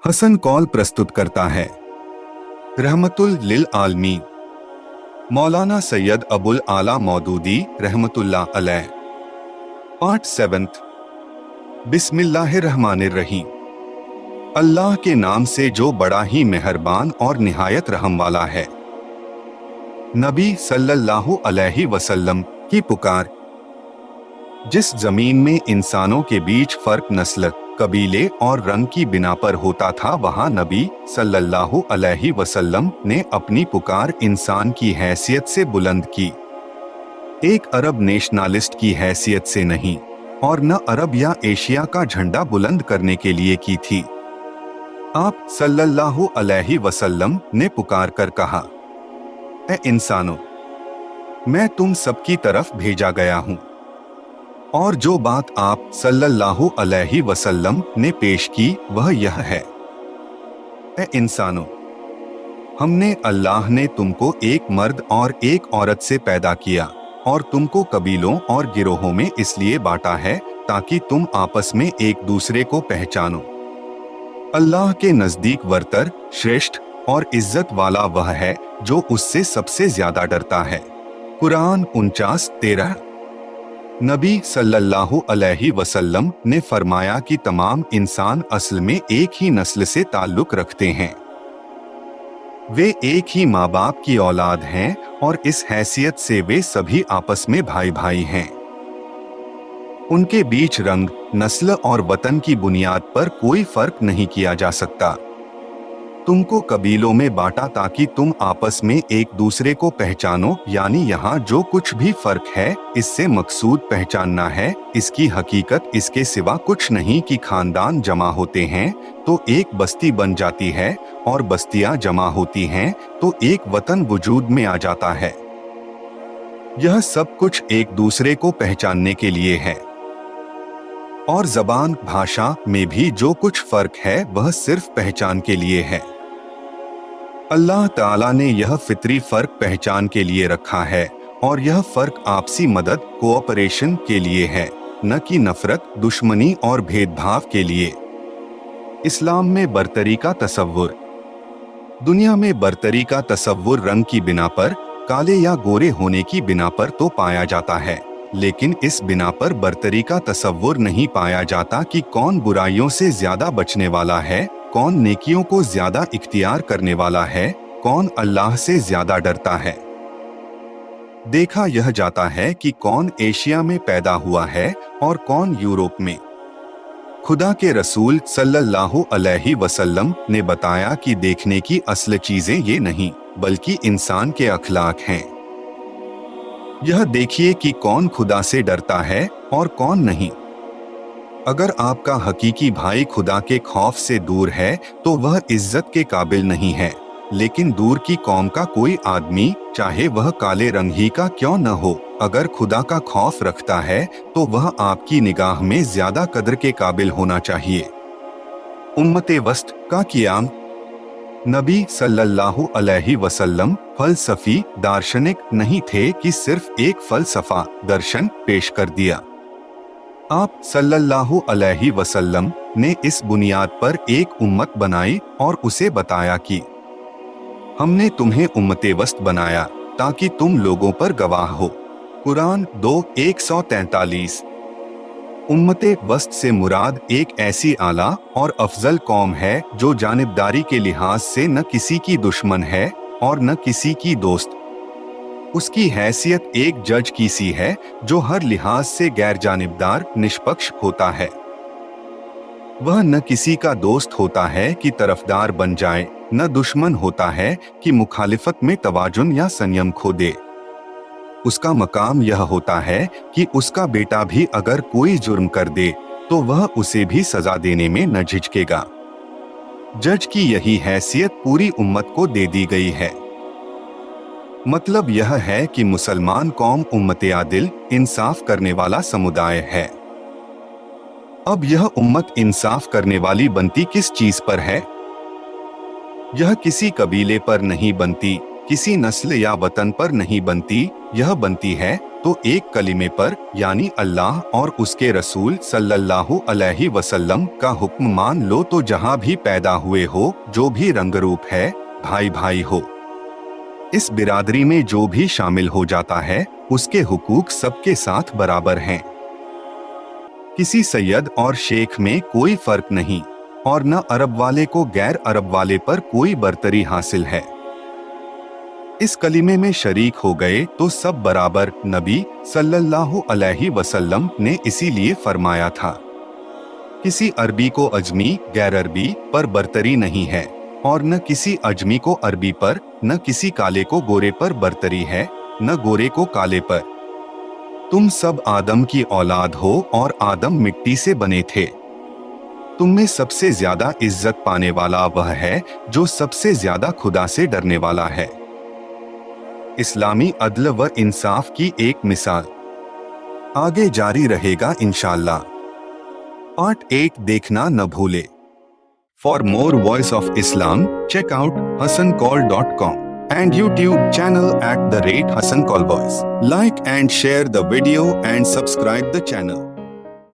हसन कौल प्रस्तुत करता है रहमतुल लिल आलमी मौलाना सैयद अबुल आला मौदूदी रहमतुल्लाह अलैह। पार्ट 7। बिस्मिल्लाहिर्रहमानिर्रहीम। अल्लाह के नाम से जो बड़ा ही मेहरबान और निहायत रहम वाला है। नबी सल्लल्लाहु अलैहि वसल्लम की पुकार। जिस जमीन में इंसानों के बीच फर्क नस्ल, कबीले और रंग की बिना पर होता था, वहां नबी सल्लल्लाहु अलैहि वसल्लम ने अपनी पुकार इंसान की हैसियत से बुलंद की। एक अरब नेशनलिस्ट की हैसियत से नहीं, और न अरब या एशिया का झंडा बुलंद करने के लिए की थी। आप सल्लल्लाहु अलैहि वसल्लम ने पुकार कर कहा, ऐ इंसानों, मैं तुम सबकी तरफ भेजा गया हूं। और जो बात आप सल्लल्लाहु अलैहि वसल्लम ने पेश की वह यह है, ऐ इंसानों, हमने अल्लाह ने तुमको एक मर्द और एक औरत से पैदा किया और तुमको कबीलों और गिरोहों में इसलिए बांटा है ताकि तुम आपस में एक दूसरे को पहचानो। अल्लाह के नजदीक बरतर, श्रेष्ठ और इज्जत वाला वह है जो उससे सबसे ज्यादा डरता है। कुरान 49:13। नबी सल्लल्लाहु अलैहि वसल्लम ने फरमाया कि तमाम इंसान असल में एक ही नस्ल से ताल्लुक रखते हैं। वे एक ही माँ बाप की औलाद हैं और इस हैसियत से वे सभी आपस में भाई भाई हैं। उनके बीच रंग, नस्ल और वतन की बुनियाद पर कोई फर्क नहीं किया जा सकता। तुमको कबीलों में बांटा ताकि तुम आपस में एक दूसरे को पहचानो, यानी यहाँ जो कुछ भी फर्क है इससे मकसूद पहचानना है। इसकी हकीकत इसके सिवा कुछ नहीं कि खानदान जमा होते हैं तो एक बस्ती बन जाती है, और बस्तियां जमा होती हैं तो एक वतन वजूद में आ जाता है। यह सब कुछ एक दूसरे को पहचानने के लिए है। और जबान, भाषा में भी जो कुछ फर्क है वह सिर्फ पहचान के लिए है। अल्लाह ताला ने यह फितरी फर्क पहचान के लिए रखा है, और यह फर्क आपसी मदद, कोऑपरेशन के लिए है, न कि नफरत, दुश्मनी और भेदभाव के लिए। इस्लाम में बरतरी का तसव्वुर। दुनिया में बरतरी का तसव्वुर रंग की बिना पर, काले या गोरे होने की बिना पर तो पाया जाता है, लेकिन इस बिना पर बरतरी का तसव्वुर नहीं पाया जाता कि कौन बुराइयों से ज्यादा बचने वाला है, कौन नेकियों को ज्यादा इख्तियार करने वाला है, कौन अल्लाह से ज्यादा डरता है। देखा यह जाता है कि कौन एशिया में पैदा हुआ है और कौन यूरोप में। खुदा के रसूल सल्लल्लाहु अलैहि वसल्लम ने बताया कि देखने की असल चीजें ये नहीं बल्कि इंसान के अखलाक हैं। यह देखिए कि कौन खुदा से डरता है और कौन नहीं। अगर आपका हकीकी भाई खुदा के खौफ से दूर है तो वह इज्जत के काबिल नहीं है, लेकिन दूर की कौम का कोई आदमी, चाहे वह काले रंग ही का क्यों न हो, अगर खुदा का खौफ रखता है तो वह आपकी निगाह में ज्यादा कदर के काबिल होना चाहिए। उम्मते वस्त का क़ियाम। नबी सल्लल्लाहु अलैहि वसल्लम फलसफी दार्शनिक नहीं थे कि सिर्फ एक फलसफा दर्शन पेश कर दिया। आप सल्लल्लाहु अलैहि वसल्लम ने इस बुनियाद पर एक उम्मत बनाई और उसे बताया कि हमने तुम्हें उम्मते वस्त बनाया ताकि तुम लोगों पर गवाह हो। कुरान 2:143। उम्मते वस्त से मुराद एक ऐसी आला और अफजल कौम है जो जानिबदारी के लिहाज से न किसी की दुश्मन है और न किसी की दोस्त। उसकी हैसियत एक जज की सी है जो हर लिहाज से गैर जानिबदार, निष्पक्ष होता है। वह न किसी का दोस्त होता है कि तरफदार बन जाए, न दुश्मन होता है कि मुखालिफत में तवाजुन या संयम खो दे। उसका मकाम यह होता है कि उसका बेटा भी अगर कोई जुर्म कर दे तो वह उसे भी सजा देने में न झिझकेगा। जज की यही हैसियत पूरी उम्मत को दे दी गई है। मतलब यह है कि मुसलमान कौम उम्मत आदिल, इंसाफ करने वाला समुदाय है। अब यह उम्मत इंसाफ करने वाली बनती किस चीज पर है? यह किसी कबीले पर नहीं बनती, किसी नस्ल या वतन पर नहीं बनती, यह बनती है तो एक कलिमे पर, यानी अल्लाह और उसके रसूल सल्लल्लाहु अलैहि वसल्लम का हुक्म मान लो तो जहाँ भी पैदा हुए हो, जो भी रंग रूप है, भाई भाई हो। इस बिरादरी में जो भी शामिल हो जाता है, उसके हुकूक सबके साथ बराबर हैं। किसी सैयद और शेख में कोई फर्क नहीं, और न अरब वाले को गैर अरब वाले पर कोई बरतरी हासिल है। इस कलीमे में शरीक हो गए तो सब बराबर। नबी सल्लल्लाहु अलैहि वसल्लम ने इसीलिए फरमाया था, किसी अरबी को अजमी गैर अरबी पर बरतरी नहीं है, और न किसी अजमी को अरबी पर, न किसी काले को गोरे पर बरतरी है, न गोरे को काले पर। तुम सब आदम की औलाद हो और आदम मिट्टी से बने थे। तुम में सबसे ज्यादा इज्जत पाने वाला वह है जो सबसे ज्यादा खुदा से डरने वाला है। इस्लामी अदल व इंसाफ की एक मिसाल आगे जारी रहेगा इंशाअल्लाह। पार्ट 8 देखना न भूले। For more voice of Islam check out hasancall.com and YouTube channel @HasanCall Voice. Like and share the video and subscribe the channel.